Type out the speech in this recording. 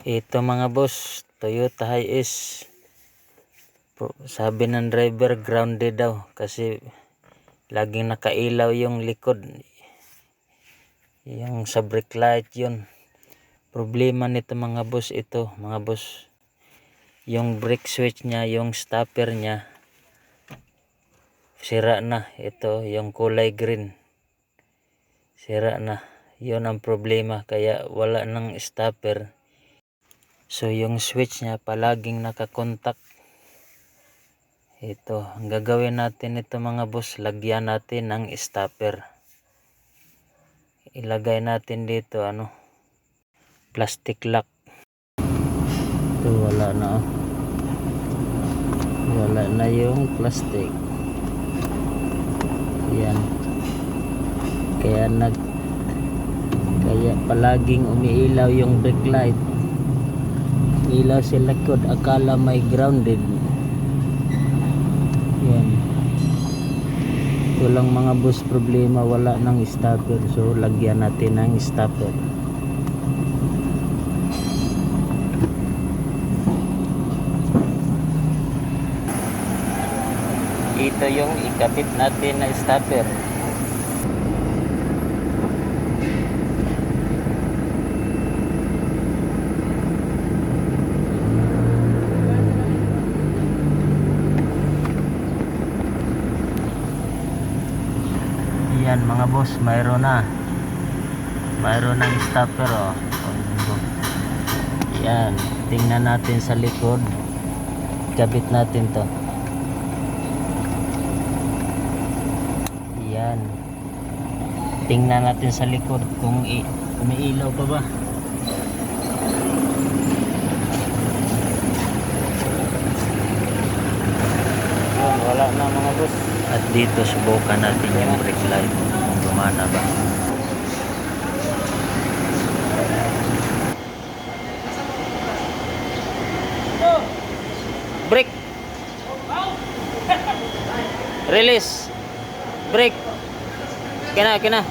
Ito mga boss, Toyota Hiace. Sabi ng driver grounded daw kasi laging nakailaw yung likod. Yung sa brake light yun. Problema nito mga boss, ito mga boss. Yung brake switch niya, yung stopper niya sira na. Ito yung kulay green. Sira na. Yun ang problema, kaya wala ng stopper. So yung switch niya palaging nakakontak. Ito, ang gagawin natin ito mga boss, lagyan natin ng stopper. Ilagay natin dito plastic lock. Ito wala na wala na yung plastic. Yan. Kaya palaging umiilaw yung brake light. Ilaw sa likod, akala may grounded. Yan. Ito lang mga boss problema, wala ng stopper. So lagyan natin ng stopper. Ito yung ikabit natin na stopper. Yan mga boss, mayroon ng stopper yan, tingnan natin sa likod, kabit natin to. Yan, tingnan natin sa likod kung umiilaw pa ba. Yan, wala na mga boss. At dito subukan natin yung brake light kung gumana ba. Brake. Release. Brake. Kena.